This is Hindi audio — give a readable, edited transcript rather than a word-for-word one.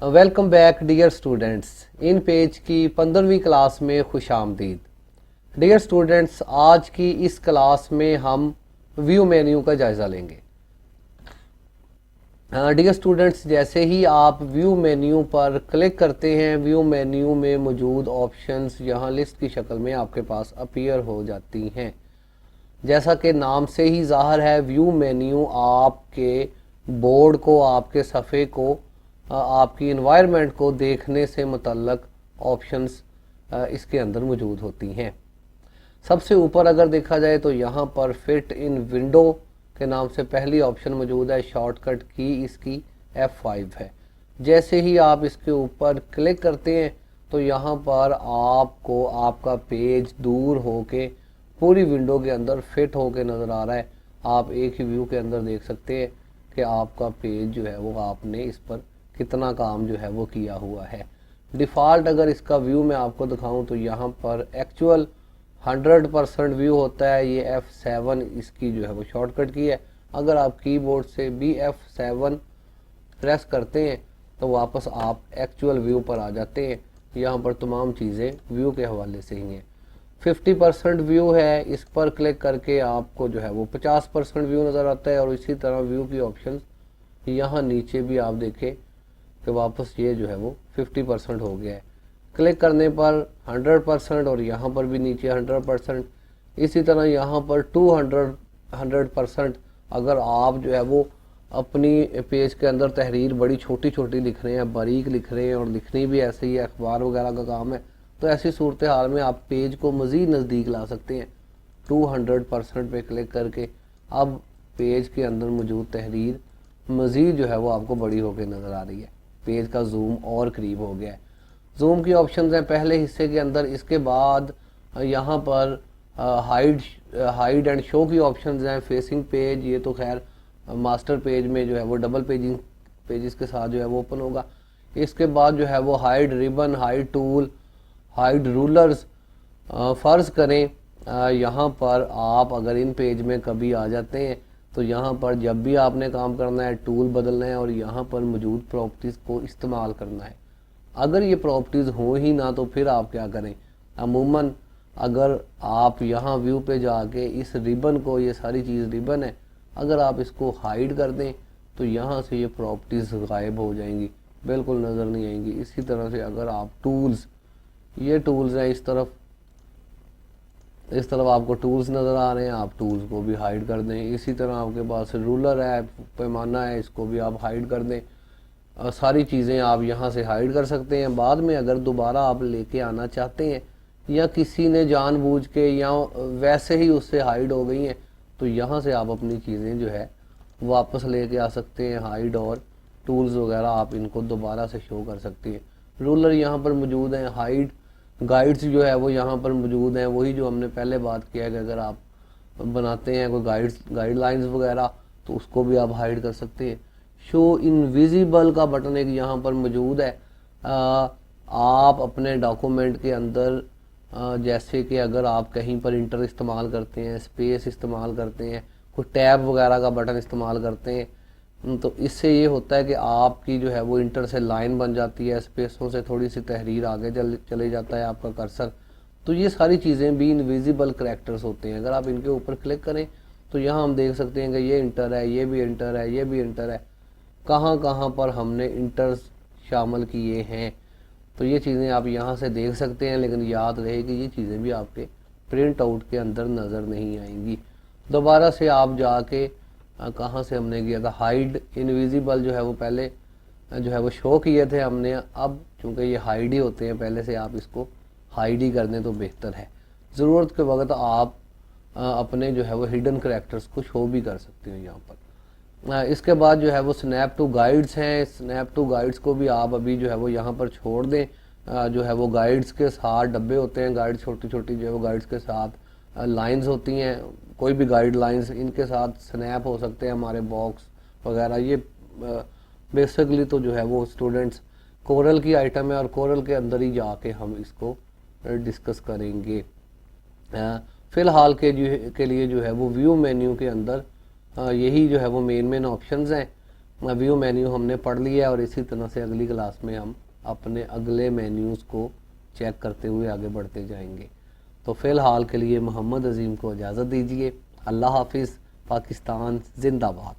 Welcome back dear students. InPage की 15वीं क्लास में खुश आमदीद। डियर स्टूडेंट्स, आज की इस क्लास में हम व्यू मेन्यू का जायज़ा लेंगे। डियर स्टूडेंट्स, जैसे ही आप व्यू मेन्यू पर क्लिक करते हैं, व्यू मेन्यू में मौजूद ऑप्शंस यहाँ लिस्ट की शक्ल में आपके पास अपीयर हो जाती हैं। जैसा कि नाम से ही ज़ाहिर है, व्यू मेन्यू आपके बोर्ड को, आपके सफ़े को, आपकी इन्वायरमेंट को देखने से मुतल्लक ऑप्शंस इसके अंदर मौजूद होती हैं। सबसे ऊपर अगर देखा जाए तो यहाँ पर फिट इन विंडो के नाम से पहली ऑप्शन मौजूद है। शॉर्टकट की इसकी F5 है। जैसे ही आप इसके ऊपर क्लिक करते हैं तो यहाँ पर आपको आपका पेज दूर होके पूरी विंडो के अंदर फिट होके नज़र आ रहा है। आप एक ही व्यू के अंदर देख सकते हैं कि आपका पेज जो है वो आपने इस पर कितना काम जो है वो किया हुआ है। डिफ़ॉल्ट अगर इसका व्यू मैं आपको दिखाऊं तो यहाँ पर एक्चुअल 100% व्यू होता है। ये F7 इसकी जो है वो शॉर्टकट की है। अगर आप कीबोर्ड से भी F7 प्रेस करते हैं तो वापस आप एक्चुअल व्यू पर आ जाते हैं। यहाँ पर तमाम चीज़ें व्यू के हवाले से ही हैं। 50% व्यू है, इस पर क्लिक करके आपको जो है वो 50% व्यू नज़र आता है। और इसी तरह व्यू की ऑप्शन यहाँ नीचे भी आप देखें कि वापस ये जो है वो 50% हो गया है। क्लिक करने पर 100% और यहाँ पर भी नीचे 100%। इसी तरह यहाँ पर 200% अगर आप जो है वो अपनी पेज के अंदर तहरीर बड़ी छोटी छोटी लिख रहे हैं, बारीक लिख रहे हैं और लिखनी भी ऐसे ही अखबार वगैरह का काम है, तो ऐसी सूरत हाल में आप पेज को मज़ीद नज़दीक ला सकते हैं 200% पे क्लिक करके। अब पेज के अंदर मौजूद तहरीर मज़ीद जो है वो आपको बड़ी होकर नज़र आ रही है। पेज का जूम और करीब हो गया है। जूम की ऑप्शंस हैं पहले हिस्से के अंदर। इसके बाद यहाँ पर हाइड एंड शो की ऑप्शंस हैं। फेसिंग पेज, ये तो खैर मास्टर पेज में जो है वो डबल पेजेस के साथ जो है वो ओपन होगा। इसके बाद जो है वो hide ribbon, hide tool, hide rulers. फ़र्ज़ करें यहाँ पर आप अगर इन पेज में कभी आ जाते हैं तो यहाँ पर जब भी आपने काम करना है, टूल बदलना है और यहाँ पर मौजूद प्रॉपर्टीज़ को इस्तेमाल करना है। अगर ये प्रॉपर्टीज़ हो ही ना तो फिर आप क्या करें। अमूमन अगर आप यहाँ व्यू पे जाके इस रिबन को, ये सारी चीज़ रिबन है, अगर आप इसको हाइड कर दें तो यहाँ से ये प्रॉपर्टीज़ गायब हो जाएंगी, बिल्कुल नज़र नहीं आएंगी। इसी तरह से अगर आप टूल्स, ये टूल्स हैं, इस तरफ आपको टूल्स नज़र आ रहे हैं, आप टूल्स को भी हाइड कर दें। इसी तरह आपके पास रूलर है, पैमाना है, इसको भी आप हाइड कर दें। सारी चीज़ें आप यहाँ से हाइड कर सकते हैं। बाद में अगर दोबारा आप लेके आना चाहते हैं या किसी ने जानबूझ के या वैसे ही उससे हाइड हो गई हैं तो यहाँ से आप अपनी चीज़ें जो है वापस लेके आ सकते हैं। हाइड और टूल्स वगैरह आप इनको दोबारा से शो कर सकते हैं। रूलर यहाँ पर मौजूद हैं। हाइड गाइड्स जो है वो यहाँ पर मौजूद हैं। वही जो हमने पहले बात किया कि अगर आप बनाते हैं कोई गाइडलाइंस वगैरह तो उसको भी आप हाइड कर सकते हैं। शो इनविजिबल का बटन एक यहाँ पर मौजूद है। आप अपने डॉक्यूमेंट के अंदर जैसे कि अगर आप कहीं पर इंटर इस्तेमाल करते हैं, स्पेस इस्तेमाल करते हैं, कोई टैब वगैरह का बटन इस्तेमाल करते हैं तो इससे ये होता है कि आपकी जो है वो इंटर से लाइन बन जाती है, स्पेसों से थोड़ी सी तहरीर आगे चले जाता है आपका कर्सर। तो ये सारी चीज़ें भी इनविजिबल करैक्टर्स होते हैं। अगर आप इनके ऊपर क्लिक करें तो यहाँ हम देख सकते हैं कि ये इंटर है, ये भी इंटर है, ये भी इंटर है। कहाँ कहाँ पर हमने इंटर्स शामिल किए हैं तो ये चीज़ें आप यहाँ से देख सकते हैं। लेकिन याद रहे कि ये चीज़ें भी आपके प्रिंट आउट के अंदर नज़र नहीं आएंगी। दोबारा से आप जाके कहाँ से हमने किया था, हाइड इनविजिबल जो है वो पहले जो है वो शो किए थे हमने। अब चूँकि ये हाइड ही होते हैं पहले से, आप इसको हाइड ही कर दें तो बेहतर है। ज़रूरत के वक्त आप अपने जो है वो हिडन करैक्टर्स को शो भी कर सकते हैं यहाँ पर। इसके बाद जो है वो स्नैप टू गाइड्स हैं। स्नैप टू गाइड्स को भी आप अभी जो है वो यहाँ पर छोड़ दें। जो है वो गाइड्स के साथ डब्बे होते हैं, गाइड छोटी छोटी जो है वो गाइड्स के साथ लाइंस होती हैं। कोई भी गाइडलाइंस इनके साथ स्नैप हो सकते हैं, हमारे बॉक्स वगैरह। ये बेसिकली तो जो है वो स्टूडेंट्स कोरल की आइटम है और कोरल के अंदर ही जाके हम इसको डिस्कस करेंगे। फ़िलहाल के लिए जो है वो व्यू मेन्यू के अंदर यही जो है वो मेन ऑप्शंस हैं। व्यू मेन्यू हमने पढ़ लिया है और इसी तरह से अगली क्लास में हम अपने अगले मेन्यूज़ को चेक करते हुए आगे बढ़ते जाएंगे। तो फ़िलहाल के लिए मोहम्मद अज़ीम को इजाज़त दीजिए। अल्लाह हाफिज़। पाकिस्तान जिंदाबाद।